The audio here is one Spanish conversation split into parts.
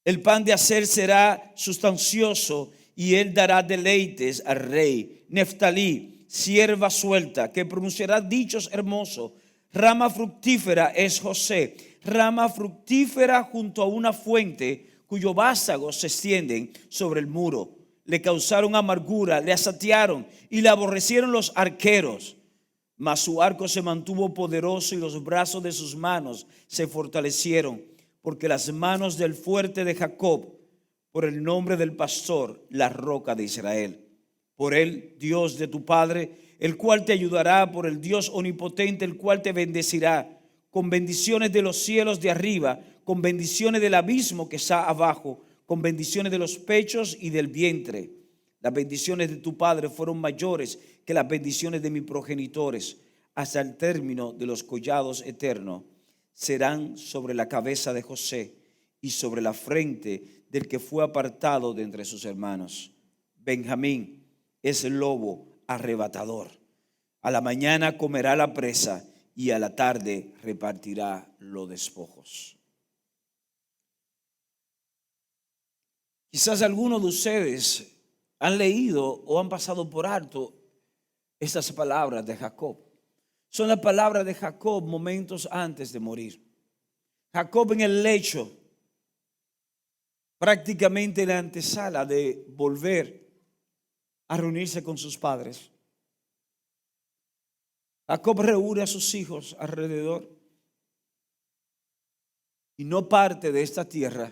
El pan de hacer será sustancioso y él dará deleites al rey. Neftalí, sierva suelta, que pronunciará dichos hermosos. Rama fructífera es José, rama fructífera junto a una fuente cuyos vástagos se extienden sobre el muro. Le causaron amargura, le asatearon y le aborrecieron los arqueros. Mas su arco se mantuvo poderoso y los brazos de sus manos se fortalecieron, porque las manos del fuerte de Jacob, por el nombre del pastor, la roca de Israel. Por él, Dios de tu Padre, el cual te ayudará, por el Dios omnipotente, el cual te bendecirá, con bendiciones de los cielos de arriba, con bendiciones del abismo que está abajo, con bendiciones de los pechos y del vientre. Las bendiciones de tu Padre fueron mayores que las bendiciones de mis progenitores, hasta el término de los collados eternos. Serán sobre la cabeza de José y sobre la frente del que fue apartado de entre sus hermanos. Benjamín es el lobo arrebatador. A la mañana comerá la presa y a la tarde repartirá los despojos. Quizás algunos de ustedes han leído o han pasado por alto estas palabras de Jacob. Son las palabras de Jacob momentos antes de morir. Jacob en el lecho, prácticamente en la antesala de volver a reunirse con sus padres. Jacob reúne a sus hijos alrededor y no parte de esta tierra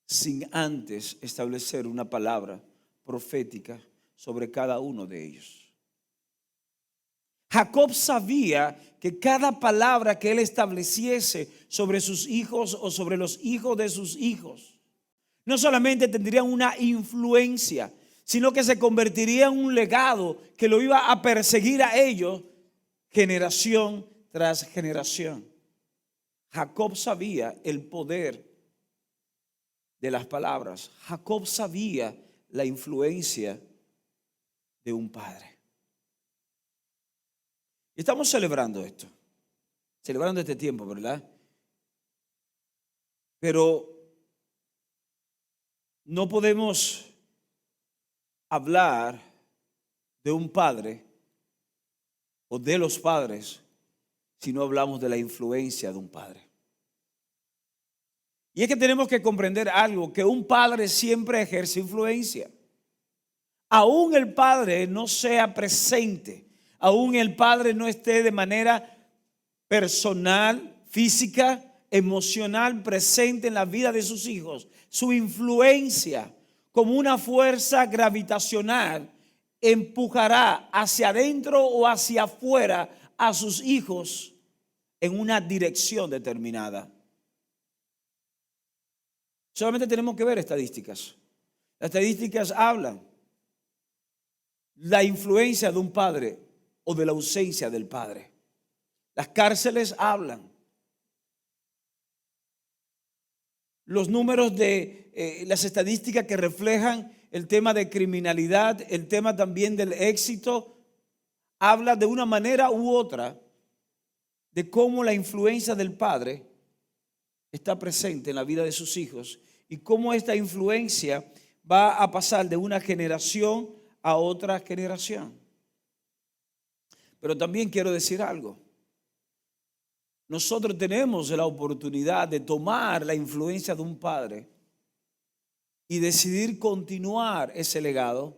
sin antes establecer una palabra profética sobre cada uno de ellos. Jacob sabía que cada palabra que él estableciese sobre sus hijos o sobre los hijos de sus hijos, no solamente tendría una influencia, sino que se convertiría en un legado que lo iba a perseguir a ellos generación tras generación. Jacob sabía el poder de las palabras. Jacob sabía la influencia de un padre. Estamos celebrando esto, celebrando este tiempo, ¿verdad? Pero no podemos hablar de un padre o de los padres si no hablamos de la influencia de un padre. Y es que tenemos que comprender algo, que un padre siempre ejerce influencia. Aún el padre no sea presente, aún el padre no esté de manera personal, física, emocional presente en la vida de sus hijos, su influencia como una fuerza gravitacional empujará hacia adentro o hacia afuera a sus hijos en una dirección determinada. Solamente tenemos que ver estadísticas. Las estadísticas hablan la influencia de un padre o de la ausencia del padre. Las cárceles hablan. Los números de las estadísticas que reflejan el tema de criminalidad, el tema también del éxito, habla de una manera u otra de cómo la influencia del padre está presente en la vida de sus hijos y cómo esta influencia va a pasar de una generación a otra generación. Pero también quiero decir algo. Nosotros tenemos la oportunidad de tomar la influencia de un padre y decidir continuar ese legado,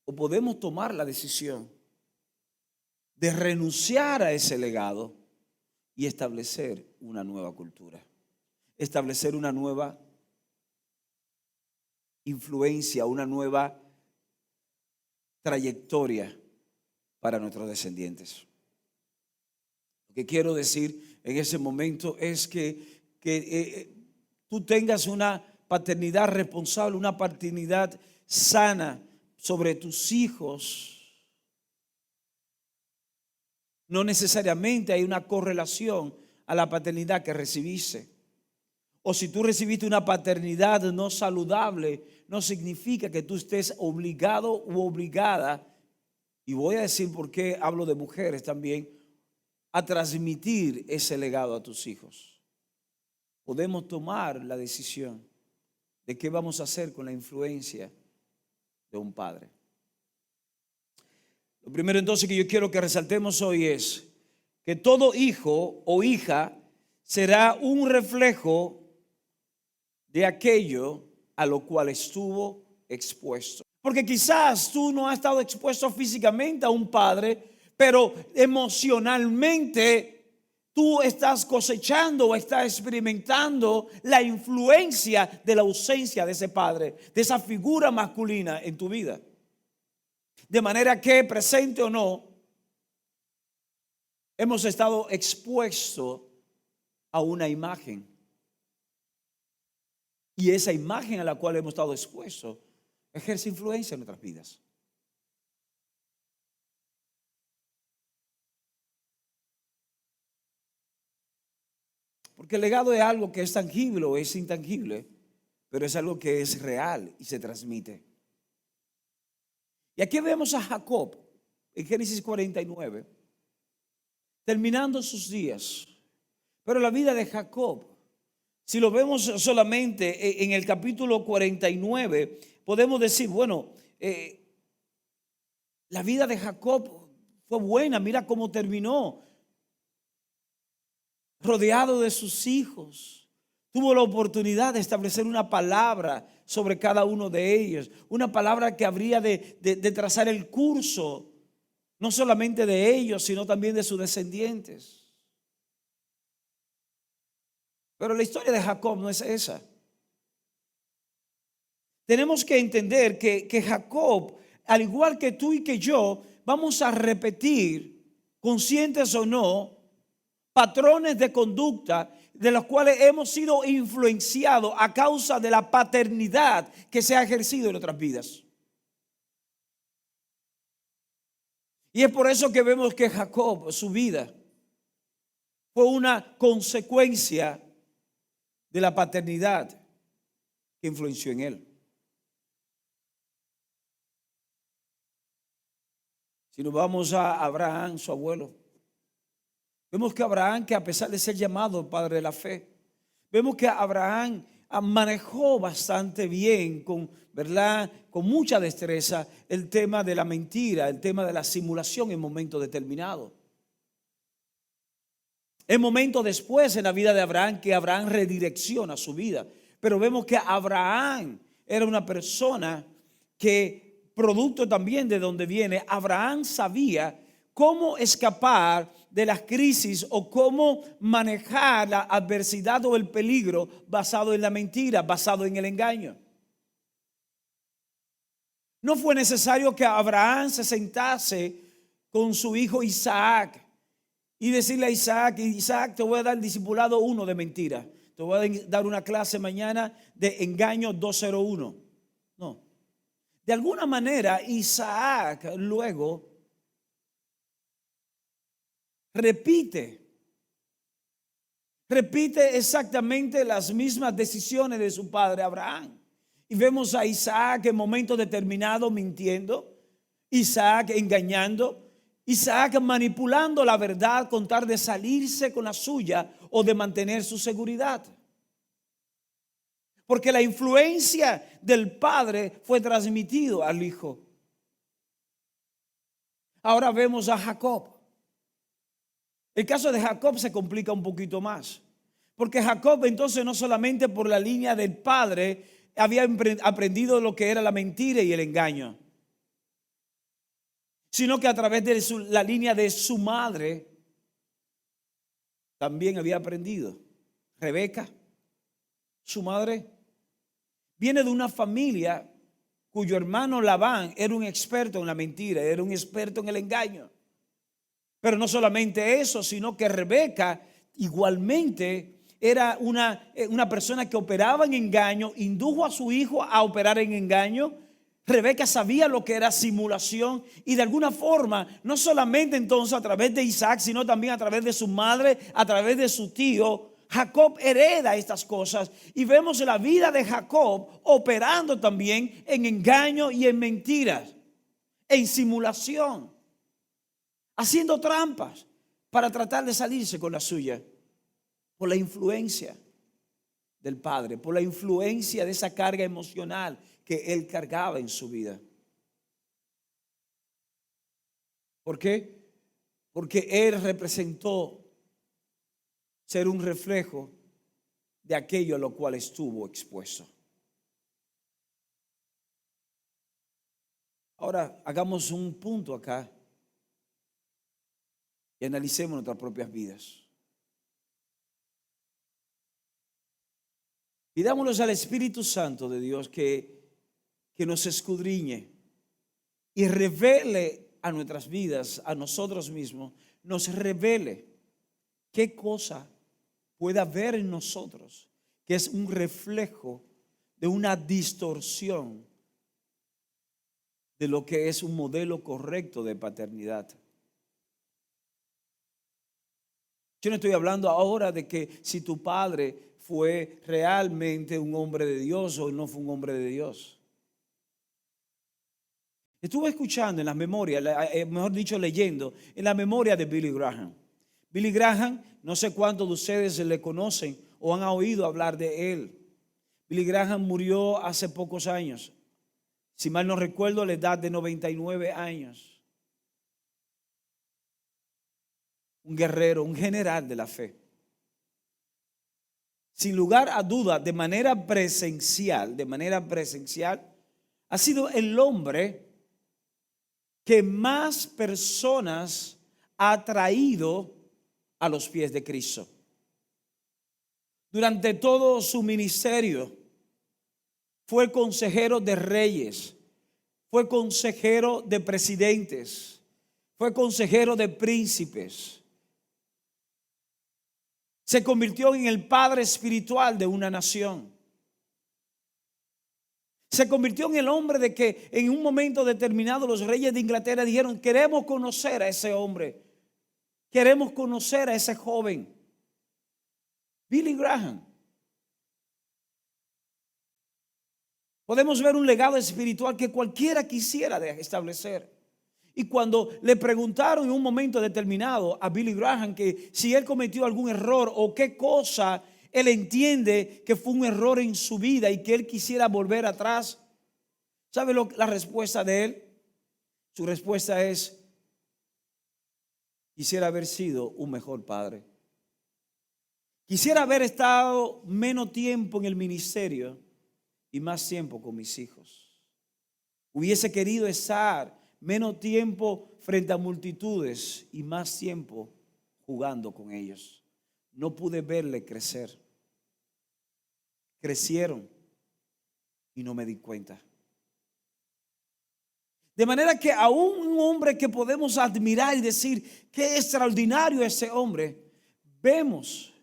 o podemos tomar la decisión de renunciar a ese legado y establecer una nueva cultura, establecer una nueva influencia, una nueva trayectoria para nuestros descendientes. Lo que quiero decir en ese momento es que tú tengas una paternidad responsable, una paternidad sana sobre tus hijos. No necesariamente hay una correlación a la paternidad que recibiste. O si tú recibiste una paternidad no saludable, no significa que tú estés obligado u obligada, y voy a decir por qué hablo de mujeres también, a transmitir ese legado a tus hijos. Podemos tomar la decisión de qué vamos a hacer con la influencia de un padre. Lo primero entonces que yo quiero que resaltemos hoy es que todo hijo o hija será un reflejo de aquello a lo cual estuvo expuesto. Porque quizás tú no has estado expuesto físicamente a un padre, pero emocionalmente tú estás cosechando o estás experimentando la influencia de la ausencia de ese padre, de esa figura masculina en tu vida. De manera que, presente o no, hemos estado expuestos a una imagen. Y esa imagen a la cual hemos estado expuestos ejerce influencia en nuestras vidas. Porque el legado es algo que es tangible o es intangible, pero es algo que es real y se transmite. Y aquí vemos a Jacob en Génesis 49, terminando sus días. Pero la vida de Jacob, si lo vemos solamente en el capítulo 49, podemos decir, bueno, la vida de Jacob fue buena, mira cómo terminó. Rodeado de sus hijos, tuvo la oportunidad de establecer una palabra sobre cada uno de ellos, una palabra que habría de trazar el curso, no solamente de ellos, sino también de sus descendientes. Pero la historia de Jacob no es esa. Tenemos que entender que Jacob, al igual que tú y que yo, vamos a repetir, conscientes o no, patrones de conducta de los cuales hemos sido influenciados a causa de la paternidad que se ha ejercido en nuestras vidas. Y es por eso que vemos que Jacob, su vida, fue una consecuencia de la paternidad que influenció en él. Si nos vamos a Abraham, su abuelo, vemos que Abraham, que a pesar de ser llamado padre de la fe, vemos que Abraham manejó bastante bien, ¿verdad? Con mucha destreza, el tema de la mentira, el tema de la simulación en momentos determinados. El momento después en la vida de Abraham que Abraham redirecciona su vida. Pero vemos que Abraham era una persona que, producto también de donde viene, Abraham sabía cómo escapar de las crisis o cómo manejar la adversidad o el peligro basado en la mentira, basado en el engaño. No fue necesario que Abraham se sentase con su hijo Isaac y decirle a Isaac, Isaac, te voy a dar discipulado 1 de mentira. Te voy a dar una clase mañana de engaño 201. No. De alguna manera, Isaac luego repite exactamente las mismas decisiones de su padre Abraham. Y vemos a Isaac en momentos determinados mintiendo, Isaac engañando, Isaac manipulando la verdad con tal de salirse con la suya o de mantener su seguridad. Porque la influencia del padre fue transmitido al hijo. Ahora vemos a Jacob. El caso de Jacob se complica un poquito más. Porque Jacob entonces no solamente por la línea del padre había aprendido lo que era la mentira y el engaño, sino que a través de la línea de su madre también había aprendido. Rebeca, su madre, viene de una familia cuyo hermano Labán era un experto en la mentira, era un experto en el engaño. Pero no solamente eso, sino que Rebeca igualmente era una persona que operaba en engaño, indujo a su hijo a operar en engaño. Rebeca sabía lo que era simulación y de alguna forma, no solamente entonces a través de Isaac, sino también a través de su madre, a través de su tío, Jacob hereda estas cosas y vemos la vida de Jacob operando también en engaño y en mentiras, en simulación, haciendo trampas para tratar de salirse con la suya por la influencia del padre, por la influencia de esa carga emocional que él cargaba en su vida. ¿Por qué? Porque él representó ser un reflejo de aquello a lo cual estuvo expuesto. Ahora hagamos un punto acá y analicemos nuestras propias vidas. Pidámosle al Espíritu Santo de Dios que nos escudriñe y revele a nuestras vidas, a nosotros mismos, nos revele qué cosa puede haber en nosotros que es un reflejo de una distorsión de lo que es un modelo correcto de paternidad. Yo no estoy hablando ahora de que si tu padre fue realmente un hombre de Dios o no fue un hombre de Dios. Estuve escuchando en las memorias, mejor dicho leyendo, en la memoria de Billy Graham. Billy Graham, no sé cuántos de ustedes le conocen o han oído hablar de él. Billy Graham murió hace pocos años. Si mal no recuerdo, a la edad de 99 años. Un guerrero, un general de la fe. Sin lugar a duda, de manera presencial, ha sido el hombre que más personas ha traído a los pies de Cristo. Durante todo su ministerio, fue consejero de reyes, fue consejero de presidentes, fue consejero de príncipes. Se convirtió en el padre espiritual de una nación. Se convirtió en el hombre de que en un momento determinado los reyes de Inglaterra dijeron: queremos conocer a ese hombre, queremos conocer a ese joven. Billy Graham. Podemos ver un legado espiritual que cualquiera quisiera establecer. Y cuando le preguntaron en un momento determinado a Billy Graham que si él cometió algún error o qué cosa él entiende que fue un error en su vida y que él quisiera volver atrás, ¿sabe la respuesta de él? Su respuesta es: quisiera haber sido un mejor padre. Quisiera haber estado menos tiempo en el ministerio y más tiempo con mis hijos. Hubiese querido estar menos tiempo frente a multitudes y más tiempo jugando con ellos. No pude verle crecer. Crecieron y no me di cuenta. De manera que aún un hombre que podemos admirar y decir qué extraordinario ese hombre, vemos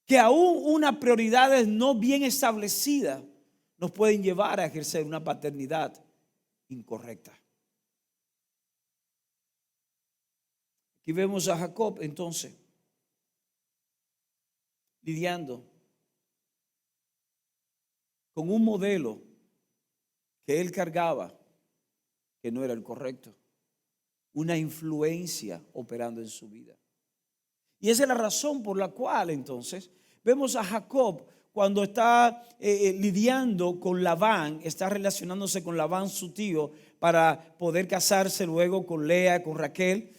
que aún unas prioridades no bien establecidas nos pueden llevar a ejercer una paternidad incorrecta. Aquí vemos a Jacob entonces lidiando con un modelo que él cargaba que no era el correcto, una influencia operando en su vida. Y esa es la razón por la cual entonces vemos a Jacob cuando está lidiando con Labán, está relacionándose con Labán su tío para poder casarse luego con Lea, con Raquel.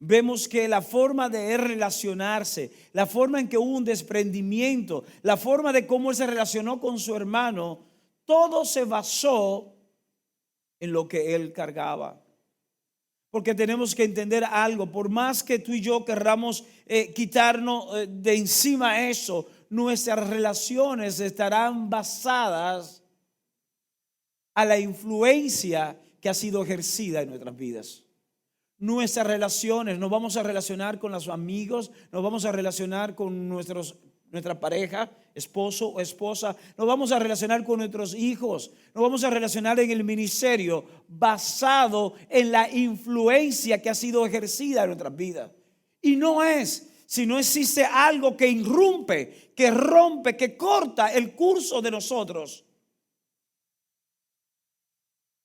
Vemos que la forma de él relacionarse, la forma en que hubo un desprendimiento, la forma de cómo él se relacionó con su hermano, todo se basó en lo que él cargaba. Porque tenemos que entender algo: por más que tú y yo querramos quitarnos de encima eso, nuestras relaciones estarán basadas a la influencia que ha sido ejercida en nuestras vidas. Nuestras relaciones, nos vamos a relacionar con los amigos, nos vamos a relacionar con nuestra pareja, esposo o esposa, nos vamos a relacionar con nuestros hijos, nos vamos a relacionar en el ministerio basado en la influencia que ha sido ejercida en nuestras vidas. Y no es, si no existe algo que irrumpe, que rompe, que corta el curso de nosotros,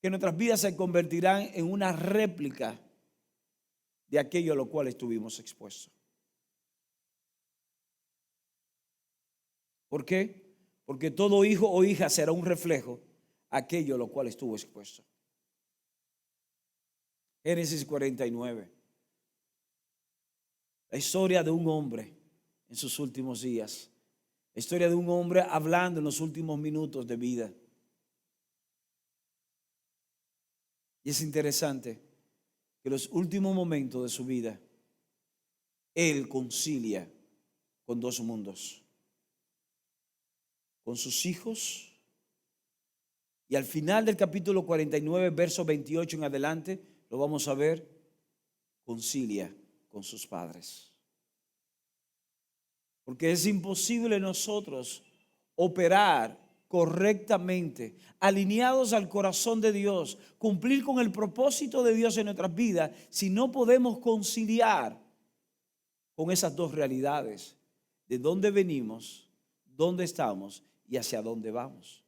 que nuestras vidas se convertirán en una réplica de aquello a lo cual estuvimos expuestos. ¿Por qué? Porque todo hijo o hija será un reflejo a aquello a lo cual estuvo expuesto. Génesis 49. La historia de un hombre en sus últimos días. La historia de un hombre hablando en los últimos minutos de vida. Y es interesante que en los últimos momentos de su vida, él concilia con dos mundos. Con sus hijos. Y al final del capítulo 49, verso 28 en adelante, lo vamos a ver, concilia con sus padres. Porque es imposible nosotros operar correctamente, alineados al corazón de Dios, cumplir con el propósito de Dios en nuestras vidas, si no podemos conciliar con esas dos realidades, de dónde venimos, dónde estamos y hacia dónde vamos.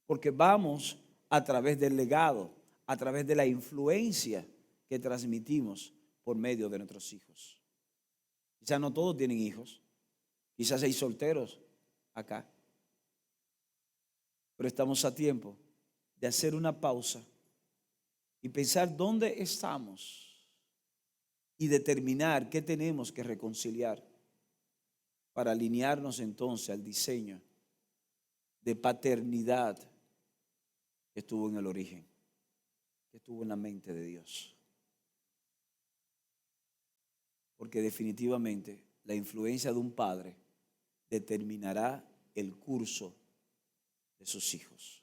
Porque vamos a través del legado, a través de la influencia que transmitimos por medio de nuestros hijos. Quizás no todos tienen hijos, quizás hay solteros acá. Pero estamos a tiempo de hacer una pausa y pensar dónde estamos y determinar qué tenemos que reconciliar para alinearnos entonces al diseño de paternidad que estuvo en el origen, que estuvo en la mente de Dios. Porque definitivamente la influencia de un padre determinará el curso de sus hijos.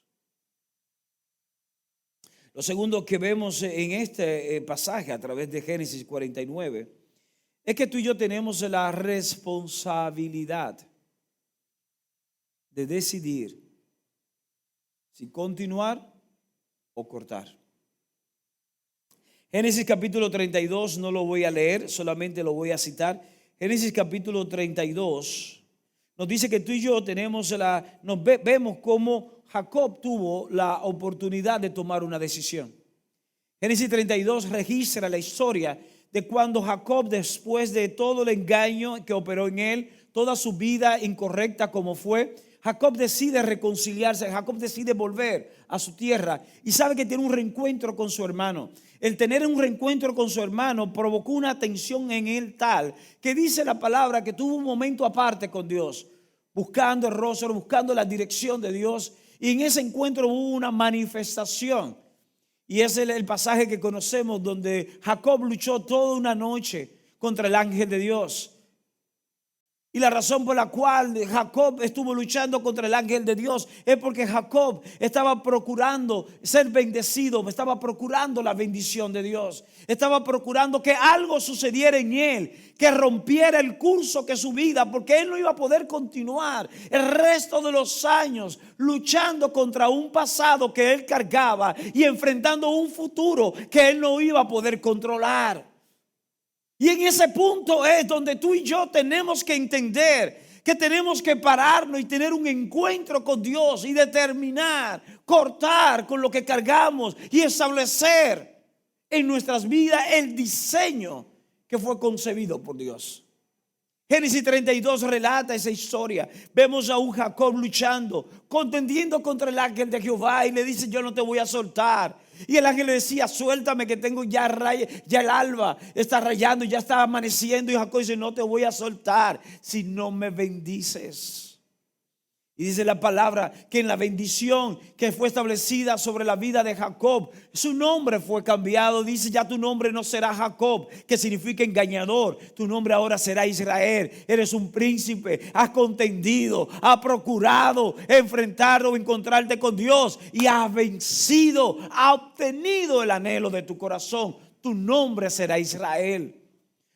Lo segundo que vemos en este pasaje a través de Génesis 49 es que tú y yo tenemos la responsabilidad de decidir si continuar o cortar. Génesis capítulo 32, no lo voy a leer, solamente lo voy a citar. Génesis capítulo 32 nos dice que tú y yo vemos cómo Jacob tuvo la oportunidad de tomar una decisión. Génesis 32 registra la historia de cuando Jacob, después de todo el engaño que operó en él, toda su vida incorrecta como fue, Jacob decide reconciliarse, Jacob decide volver a su tierra y sabe que tiene un reencuentro con su hermano. El tener un reencuentro con su hermano provocó una tensión en él tal que dice la palabra que tuvo un momento aparte con Dios, buscando el rostro, buscando la dirección de Dios, y en ese encuentro hubo una manifestación. Y es el pasaje que conocemos donde Jacob luchó toda una noche contra el ángel de Dios. Y la razón por la cual Jacob estuvo luchando contra el ángel de Dios es porque Jacob estaba procurando ser bendecido, estaba procurando la bendición de Dios, estaba procurando que algo sucediera en él, que rompiera el curso que su vida, porque él no iba a poder continuar el resto de los años luchando contra un pasado que él cargaba y enfrentando un futuro que él no iba a poder controlar. Y en ese punto es donde tú y yo tenemos que entender que tenemos que pararnos y tener un encuentro con Dios y determinar, cortar con lo que cargamos y establecer en nuestras vidas el diseño que fue concebido por Dios. Génesis 32 relata esa historia. Vemos a un Jacob luchando, contendiendo contra el ángel de Jehová, y le dice: yo no te voy a soltar. Y el ángel le decía: suéltame, que tengo ya el alba está rayando, ya está amaneciendo. Y Jacob dice: no te voy a soltar si no me bendices. Y dice la palabra que en la bendición que fue establecida sobre la vida de Jacob, su nombre fue cambiado. Dice: ya tu nombre no será Jacob, que significa engañador. Tu nombre ahora será Israel. Eres un príncipe, has contendido, has procurado enfrentar o encontrarte con Dios y has vencido, has obtenido el anhelo de tu corazón. Tu nombre será Israel.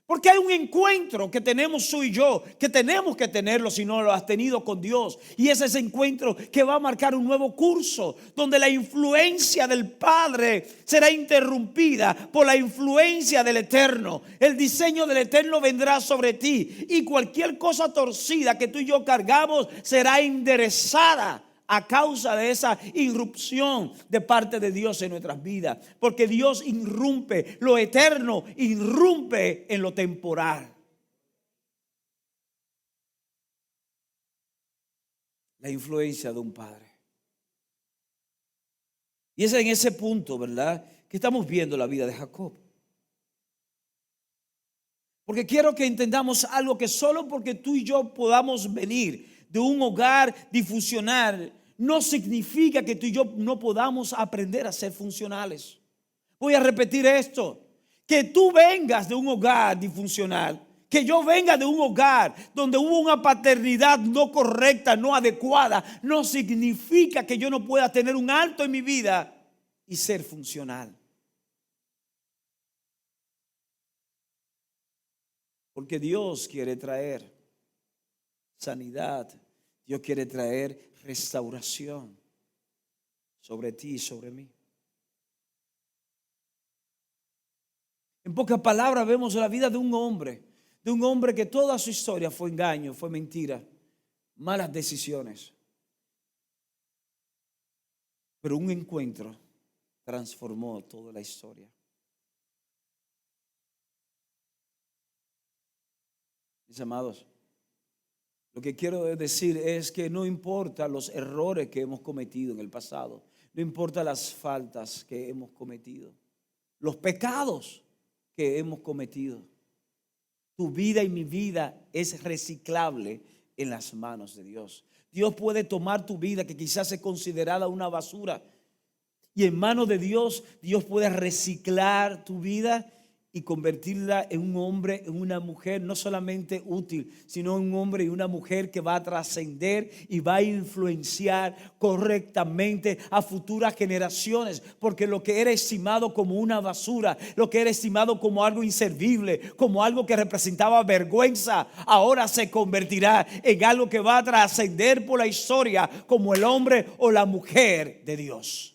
Porque hay un encuentro que tenemos tú y yo, que tenemos que tenerlo si no lo has tenido con Dios. Y es ese encuentro que va a marcar un nuevo curso, donde la influencia del Padre será interrumpida por la influencia del Eterno. El diseño del Eterno vendrá sobre ti y cualquier cosa torcida que tú y yo cargamos será enderezada a causa de esa irrupción de parte de Dios en nuestras vidas. Porque Dios irrumpe, lo eterno irrumpe en lo temporal. la influencia de un padre. Y es en ese punto, ¿verdad?, que estamos viendo la vida de Jacob. Porque quiero que entendamos algo, que solo porque tú y yo podamos venir de un hogar disfuncional, no significa que tú y yo no podamos aprender a ser funcionales. Voy a repetir esto: que tú vengas de un hogar disfuncional, que yo venga de un hogar donde hubo una paternidad no correcta, no adecuada, no significa que yo no pueda tener un alto en mi vida y ser funcional. Porque Dios quiere traer sanidad, Dios quiere traer restauración sobre ti y sobre mí. En pocas palabras, vemos la vida de un hombre que toda su historia fue engaño, fue mentira, malas decisiones. Pero un encuentro transformó toda la historia. Mis amados, lo que quiero decir es que no importa los errores que hemos cometido en el pasado, no importa las faltas que hemos cometido, los pecados que hemos cometido, tu vida y mi vida es reciclable en las manos de Dios. Dios puede tomar tu vida, que quizás es considerada una basura, y en manos de Dios, Dios puede reciclar tu vida y convertirla en un hombre, en una mujer, no solamente útil, sino en un hombre y una mujer que va a trascender y va a influenciar correctamente a futuras generaciones. Porque lo que era estimado como una basura, lo que era estimado como algo inservible, como algo que representaba vergüenza, ahora se convertirá en algo que va a trascender por la historia como el hombre o la mujer de Dios.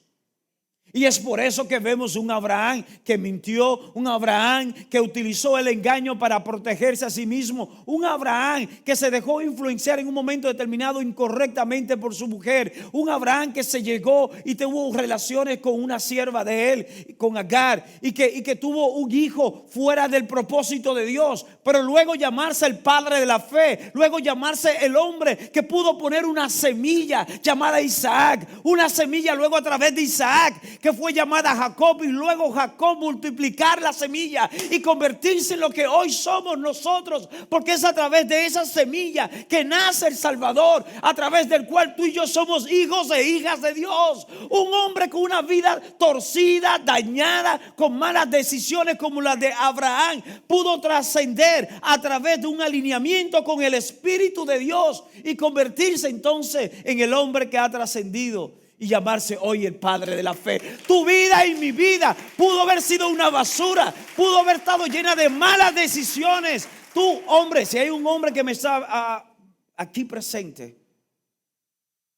Y es por eso que vemos un Abraham que mintió, un Abraham que utilizó el engaño para protegerse a sí mismo, un Abraham que se dejó influenciar en un momento determinado incorrectamente por su mujer, un Abraham que se llegó y tuvo relaciones con una sierva de él, con Agar, y que tuvo un hijo fuera del propósito de Dios, pero luego llamarse el padre de la fe, luego llamarse el hombre que pudo poner una semilla llamada Isaac, una semilla luego a través de Isaac que fue llamada Jacob, y luego Jacob multiplicar la semilla y convertirse en lo que hoy somos nosotros, porque es a través de esa semilla que nace el Salvador, a través del cual tú y yo somos hijos e hijas de Dios. Un hombre con una vida torcida, dañada, con malas decisiones como la de Abraham, pudo trascender a través de un alineamiento con el Espíritu de Dios y convertirse entonces en el hombre que ha trascendido y llamarse hoy el padre de la fe. Tu vida y mi vida pudo haber sido una basura, pudo haber estado llena de malas decisiones. Tú, hombre, si hay un hombre que me está aquí presente,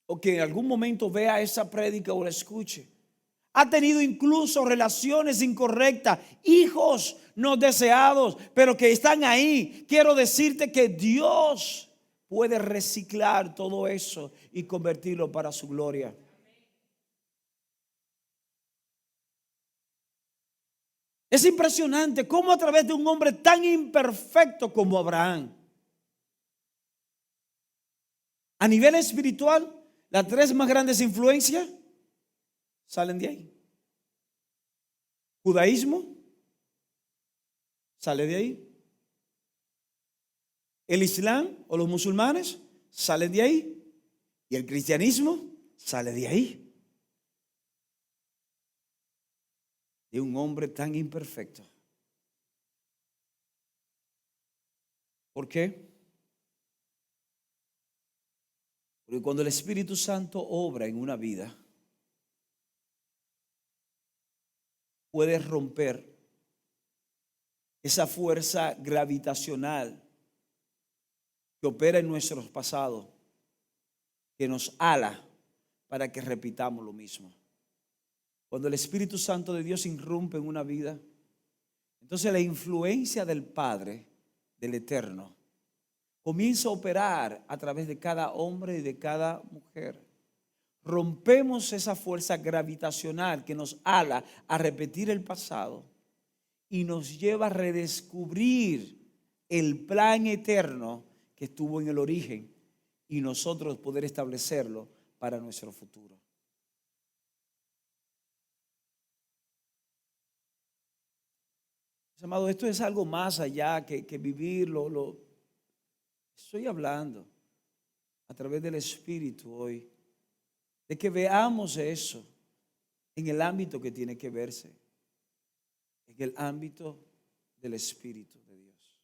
o que en algún momento vea esa prédica o la escuche, ha tenido incluso relaciones incorrectas, hijos no deseados, pero que están ahí, quiero decirte que Dios puede reciclar todo eso y convertirlo para su gloria. Es impresionante cómo a través de un hombre tan imperfecto como Abraham, a nivel espiritual, las tres más grandes influencias salen de ahí. Judaísmo sale de ahí. El Islam o los musulmanes salen de ahí. Y el cristianismo sale de ahí. De un hombre tan imperfecto. ¿Por qué? Porque cuando el Espíritu Santo obra en una vida, puede romper esa fuerza gravitacional que opera en nuestros pasados, que nos ala para que repitamos lo mismo. Cuando el Espíritu Santo de Dios irrumpe en una vida, entonces la influencia del Padre, del Eterno, comienza a operar a través de cada hombre y de cada mujer. Rompemos esa fuerza gravitacional que nos ala a repetir el pasado y nos lleva a redescubrir el plan eterno que estuvo en el origen y nosotros poder establecerlo para nuestro futuro. Amado, esto es algo más allá que vivirlo. Estoy hablando a través del Espíritu hoy, de que veamos eso en el ámbito que tiene que verse, en el ámbito del Espíritu de Dios.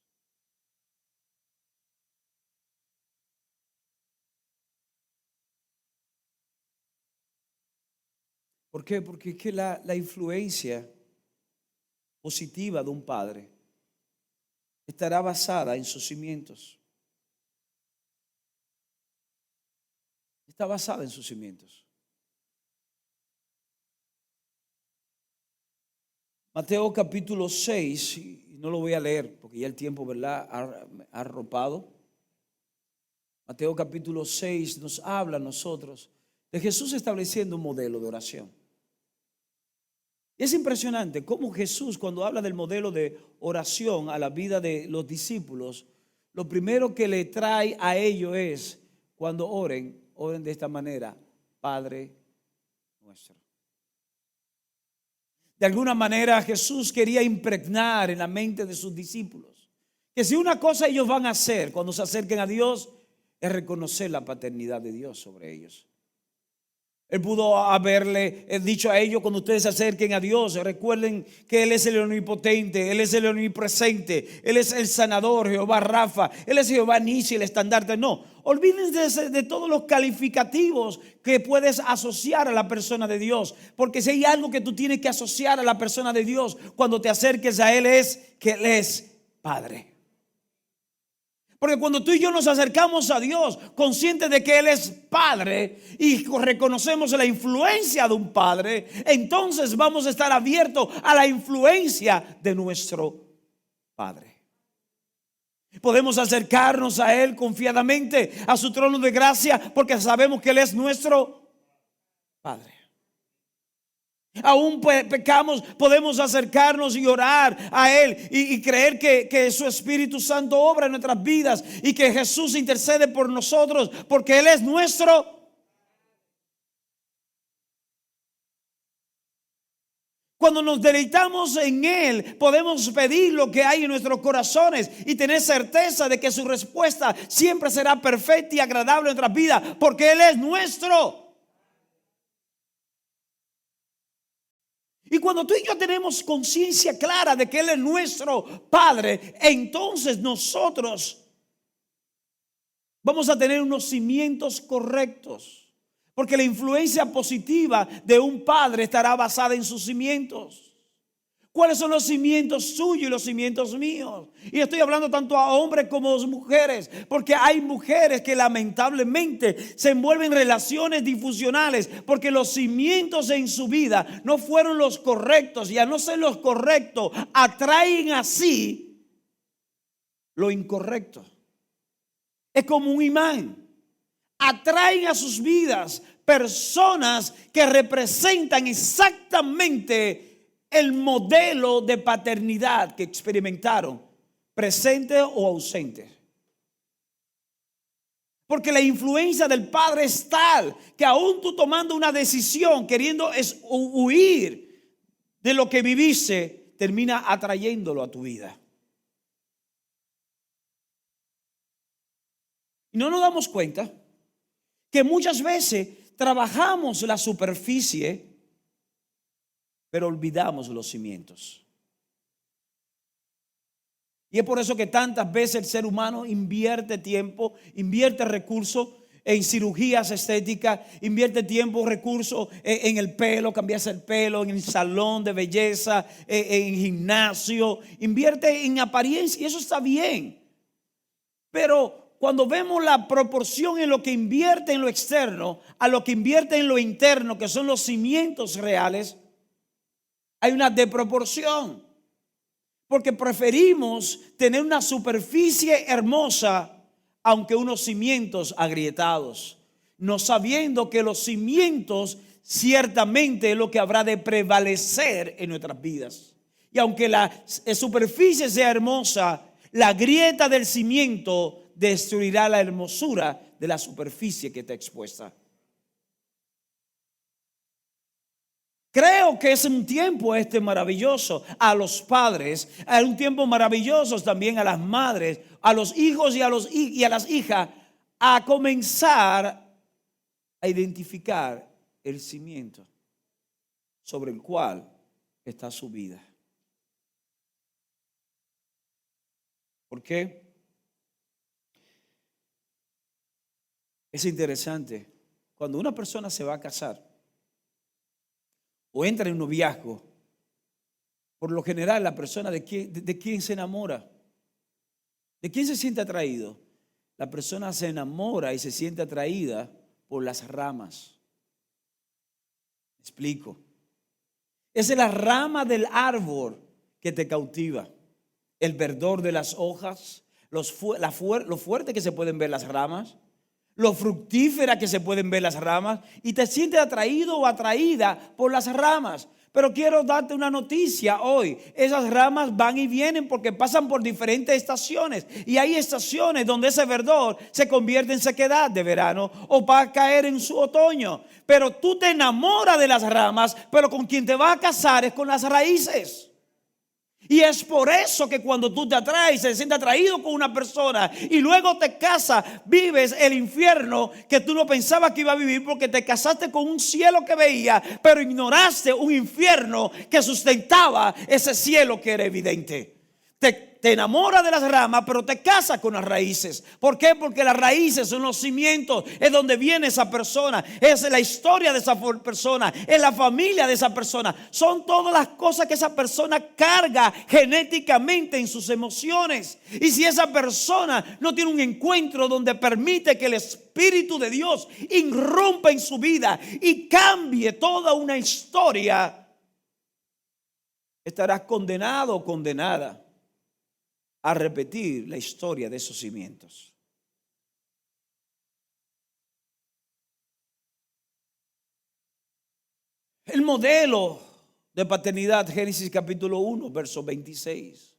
¿Por qué? Porque es que la influencia positiva de un padre estará basada en sus cimientos. Está basada en sus cimientos. Mateo capítulo 6, y no lo voy a leer porque ya el tiempo, ¿verdad?, ha arropado. Mateo capítulo 6 nos habla a nosotros de Jesús estableciendo un modelo de oración. Y es impresionante cómo Jesús, cuando habla del modelo de oración a la vida de los discípulos, lo primero que le trae a ellos es, cuando oren de esta manera: Padre nuestro. De alguna manera Jesús quería impregnar en la mente de sus discípulos que si una cosa ellos van a hacer cuando se acerquen a Dios es reconocer la paternidad de Dios sobre ellos. Él pudo haberle dicho a ellos: cuando ustedes se acerquen a Dios, recuerden que Él es el omnipotente, Él es el omnipresente, Él es el sanador, Jehová Rafa, Él es Jehová Nisi, el estandarte. No, olvídense de todos los calificativos que puedes asociar a la persona de Dios, porque si hay algo que tú tienes que asociar a la persona de Dios cuando te acerques a Él, es que Él es Padre. Porque cuando tú y yo nos acercamos a Dios conscientes de que Él es Padre y reconocemos la influencia de un Padre, entonces vamos a estar abiertos a la influencia de nuestro Padre. Podemos acercarnos a Él confiadamente, a su trono de gracia, porque sabemos que Él es nuestro Padre. Aún pecamos, podemos acercarnos y orar a Él y creer que su Espíritu Santo obra en nuestras vidas y que Jesús intercede por nosotros porque Él es nuestro. Cuando nos deleitamos en Él, podemos pedir lo que hay en nuestros corazones y tener certeza de que su respuesta siempre será perfecta y agradable en nuestras vidas porque Él es nuestro. Y cuando tú y yo tenemos conciencia clara de que Él es nuestro Padre, entonces nosotros vamos a tener unos cimientos correctos. Porque la influencia positiva de un padre estará basada en sus cimientos. ¿Cuáles son los cimientos suyos y los cimientos míos? Y estoy hablando tanto a hombres como a mujeres, porque hay mujeres que lamentablemente se envuelven en relaciones disfuncionales porque los cimientos en su vida no fueron los correctos, y a no ser los correctos atraen así lo incorrecto. Es como un imán. Atraen a sus vidas personas que representan exactamente el modelo de paternidad que experimentaron, presente o ausente. Porque la influencia del padre es tal que aún tú tomando una decisión, queriendo huir de lo que viviste, termina atrayéndolo a tu vida. Y no nos damos cuenta que muchas veces trabajamos la superficie, pero olvidamos los cimientos. Y es por eso que tantas veces el ser humano invierte tiempo, invierte recursos en cirugías estéticas, invierte tiempo, recursos en el pelo, cambiarse el pelo, en el salón de belleza, en gimnasio, invierte en apariencia, y eso está bien. Pero cuando vemos la proporción en lo que invierte en lo externo a lo que invierte en lo interno, que son los cimientos reales, hay una desproporción. Porque preferimos tener una superficie hermosa aunque unos cimientos agrietados, no sabiendo que los cimientos ciertamente es lo que habrá de prevalecer en nuestras vidas. Y aunque la superficie sea hermosa, la grieta del cimiento destruirá la hermosura de la superficie que está expuesta. Creo que es un tiempo maravilloso a los padres, es un tiempo maravilloso también a las madres, a los hijos y a las hijas, a comenzar a identificar el cimiento sobre el cual está su vida. ¿Por qué? Es interesante, cuando una persona se va a casar o entra en un noviazgo, por lo general la persona de quién se enamora, de quién se siente atraído. La persona se enamora y se siente atraída por las ramas. ¿Me explico? Es la rama del árbol que te cautiva, el verdor de las hojas, lo fuerte que se pueden ver las ramas, lo fructífera que se pueden ver las ramas, y te sientes atraído o atraída por las ramas. Pero quiero darte una noticia hoy. Esas ramas van y vienen porque pasan por diferentes estaciones. Y hay estaciones donde ese verdor se convierte en sequedad de verano o va a caer en su otoño. Pero tú te enamoras de las ramas, pero con quien te vas a casar es con las raíces. Y es por eso que cuando tú te atraes, se siente atraído con una persona y luego te casas, vives el infierno que tú no pensabas que iba a vivir, porque te casaste con un cielo que veía, pero ignoraste un infierno que sustentaba ese cielo que era evidente. Te enamoras de las ramas, pero te casas con las raíces. ¿Por qué? Porque las raíces son los cimientos, es donde viene esa persona, es la historia de esa persona, es la familia de esa persona. Son todas las cosas que esa persona carga genéticamente en sus emociones. Y si esa persona no tiene un encuentro donde permite que el Espíritu de Dios irrumpa en su vida y cambie toda una historia, estarás condenado o condenada a repetir la historia de esos cimientos. El modelo de paternidad, Génesis capítulo 1, verso 26.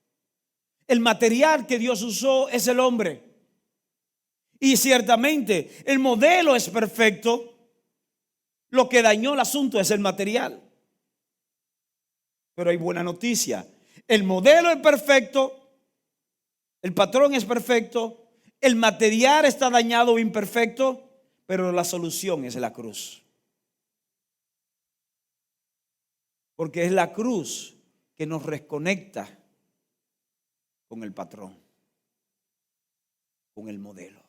El material que Dios usó es el hombre. Y ciertamente el modelo es perfecto. Lo que dañó el asunto es el material. Pero hay buena noticia. El modelo es perfecto. El patrón es perfecto, el material está dañado o imperfecto, pero la solución es la cruz. Porque es la cruz que nos reconecta con el patrón, con el modelo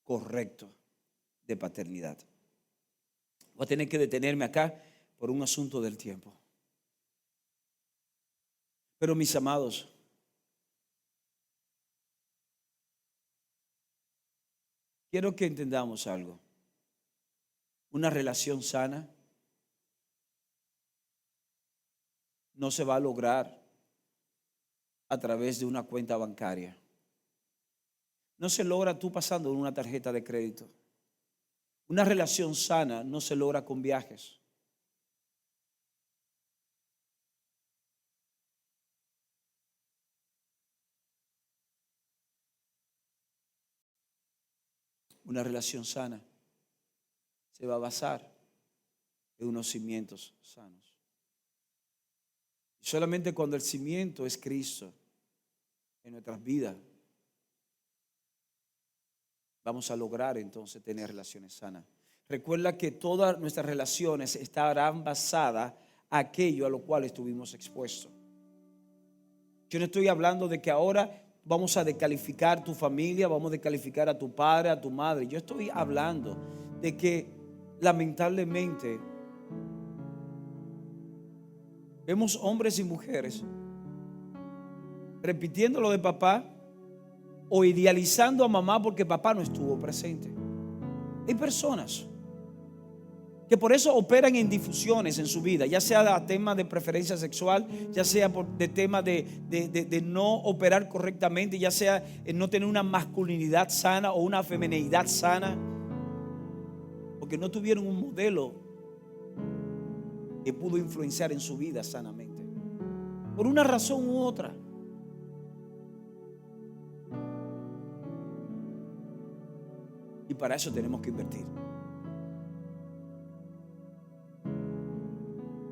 correcto de paternidad. Voy a tener que detenerme acá por un asunto del tiempo. Pero mis amados, quiero que entendamos algo. Una relación sana no se va a lograr a través de una cuenta bancaria. No se logra tú pasando una tarjeta de crédito. Una relación sana no se logra con viajes. Una relación sana se va a basar en unos cimientos sanos. Y solamente cuando el cimiento es Cristo en nuestras vidas, vamos a lograr entonces tener relaciones sanas. Recuerda que todas nuestras relaciones estarán basadas a aquello a lo cual estuvimos expuestos. Yo no estoy hablando de que ahora vamos a descalificar tu familia, vamos a descalificar a tu padre, a tu madre. Yo estoy hablando de que lamentablemente vemos hombres y mujeres repitiendo lo de papá o idealizando a mamá porque papá no estuvo presente. Hay personas que por eso operan en difusiones en su vida, ya sea a tema de preferencia sexual, ya sea de tema de no operar correctamente, ya sea en no tener una masculinidad sana o una feminidad sana, porque no tuvieron un modelo que pudo influenciar en su vida sanamente, por una razón u otra. para eso tenemos que invertir.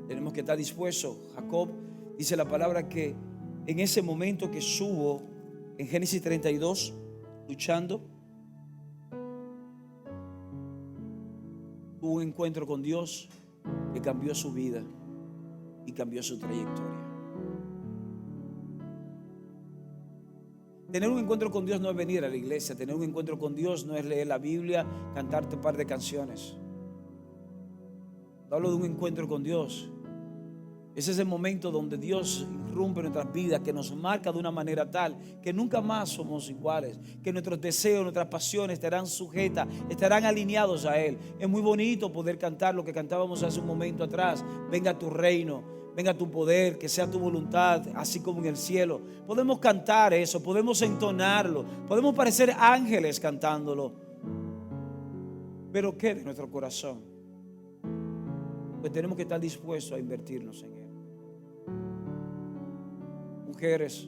Tenemos que estar dispuestos. Jacob dice la palabra que en ese momento que estuvo en Génesis 32 luchando, tuvo un encuentro con Dios que cambió su vida y cambió su trayectoria. Tener un encuentro con Dios no es venir a la iglesia. Tener un encuentro con Dios no es leer la Biblia, cantarte un par de canciones. Hablo de un encuentro con Dios. Ese es el momento donde Dios irrumpe en nuestras vidas, que nos marca de una manera tal que nunca más somos iguales, que nuestros deseos, nuestras pasiones estarán sujetas, estarán alineados a Él. Es muy bonito poder cantar lo que cantábamos hace un momento atrás: venga tu reino, venga tu poder, que sea tu voluntad, así como en el cielo. Podemos cantar eso, podemos entonarlo, podemos parecer ángeles cantándolo. Pero ¿qué de nuestro corazón? Pues tenemos que estar dispuestos a invertirnos en Él. Mujeres,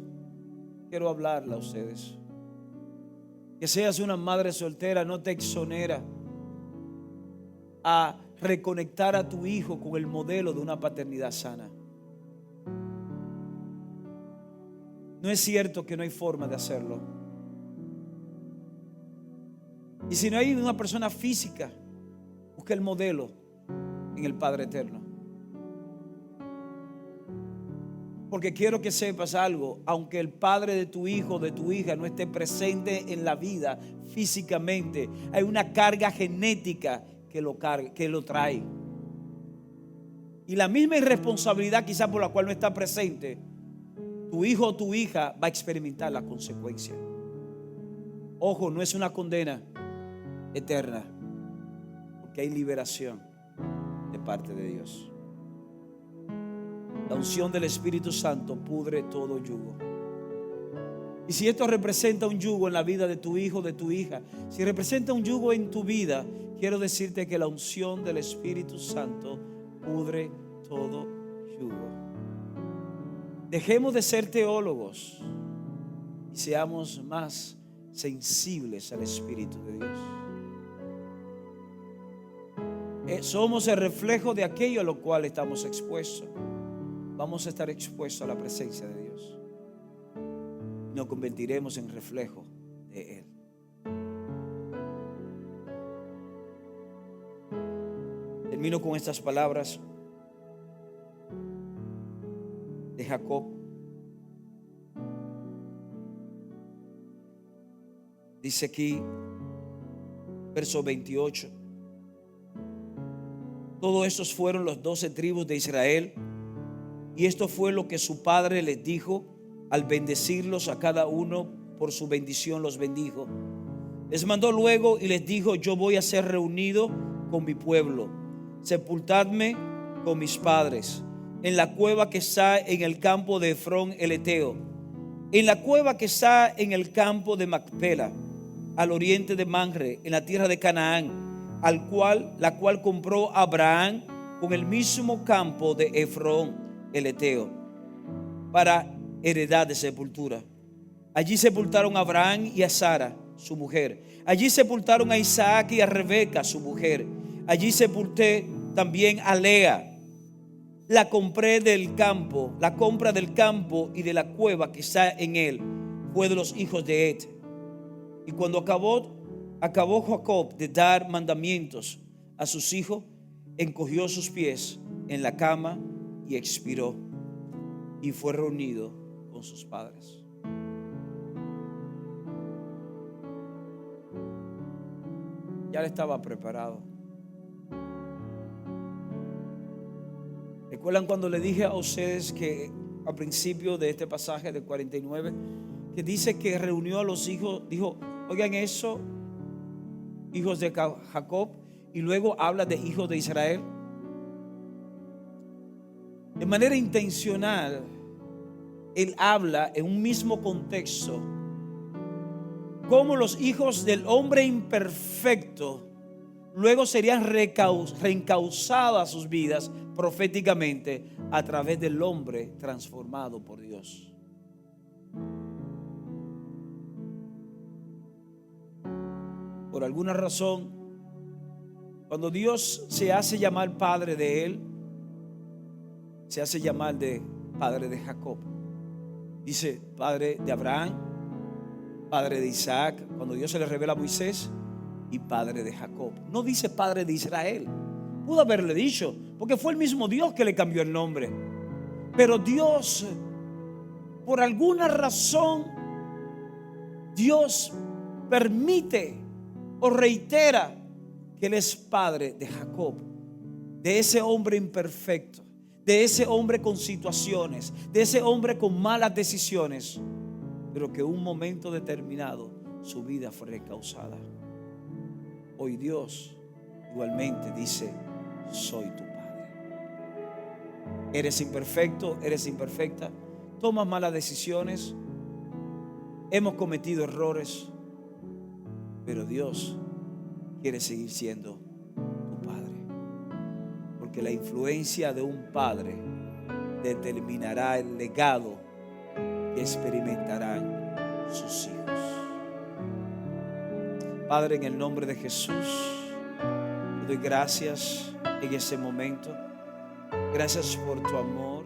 quiero hablarle a ustedes. Que seas una madre soltera no te exonera a reconectar a tu hijo con el modelo de una paternidad sana. No es cierto que no hay forma de hacerlo. Y si no hay una persona física, busca el modelo en el Padre Eterno. Porque quiero que sepas algo: aunque el padre de tu hijo o de tu hija no esté presente en la vida físicamente, hay una carga genética que lo trae. Y la misma irresponsabilidad quizá por la cual no está presente, tu hijo o tu hija va a experimentar la consecuencia. Ojo, no es una condena eterna, porque hay liberación de parte de Dios. La unción del Espíritu Santo pudre todo yugo. Y si esto representa un yugo en la vida de tu hijo, de tu hija, si representa un yugo en tu vida, quiero decirte que la unción del Espíritu Santo pudre todo yugo. Dejemos de ser teólogos y seamos más sensibles al Espíritu de Dios. Somos el reflejo de aquello a lo cual estamos expuestos. Vamos a estar expuestos a la presencia de Dios. Nos convertiremos en reflejo de Él. Termino con estas palabras de Jacob. Dice aquí, verso 28. Todos estos fueron los 12 tribus de Israel. Y esto fue lo que su padre les dijo al bendecirlos a cada uno. Por su bendición los bendijo. Les mandó luego y les dijo: yo voy a ser reunido con mi pueblo. Sepultadme con mis padres en la cueva que está en el campo de Efrón el Eteo, en la cueva que está en el campo de Macpela, al oriente de Manre, en la tierra de Canaán, la cual compró Abraham con el mismo campo de Efrón el Eteo, para heredad de sepultura. Allí sepultaron a Abraham y a Sara, su mujer. Allí sepultaron a Isaac y a Rebeca, su mujer. Allí sepulté también a Lea. La compra del campo y de la cueva que está en él fue de los hijos de Et. Y cuando acabó Jacob de dar mandamientos a sus hijos, encogió sus pies en la cama y expiró, y fue reunido con sus padres. Ya le estaba preparado. ¿Recuerdan cuando le dije a ustedes que al principio de este pasaje de 49, que dice que reunió a los hijos, dijo: oigan eso, hijos de Jacob, y luego habla de hijos de Israel? De manera intencional, él habla en un mismo contexto cómo los hijos del hombre imperfecto luego serían reencauzados a sus vidas proféticamente a través del hombre transformado por Dios. por alguna razón, cuando Dios se hace llamar padre de él, se hace llamar de padre de Jacob. Dice padre de Abraham, padre de Isaac, cuando Dios se le revela a Moisés, y padre de Jacob. No dice padre de Israel. Pudo haberle dicho, porque fue el mismo Dios que le cambió el nombre. Pero Dios, por alguna razón, Dios permite o reitera que Él es padre de Jacob, de ese hombre imperfecto, de ese hombre con situaciones, de ese hombre con malas decisiones, pero que en un momento determinado su vida fue recausada. Hoy Dios igualmente dice: soy tu padre. Eres imperfecto, eres imperfecta, tomas malas decisiones, hemos cometido errores, pero Dios quiere seguir siendo tu padre, porque la influencia de un padre determinará el legado que experimentarán sus hijos. Padre, en el nombre de Jesús, te doy gracias en ese momento. Gracias por tu amor.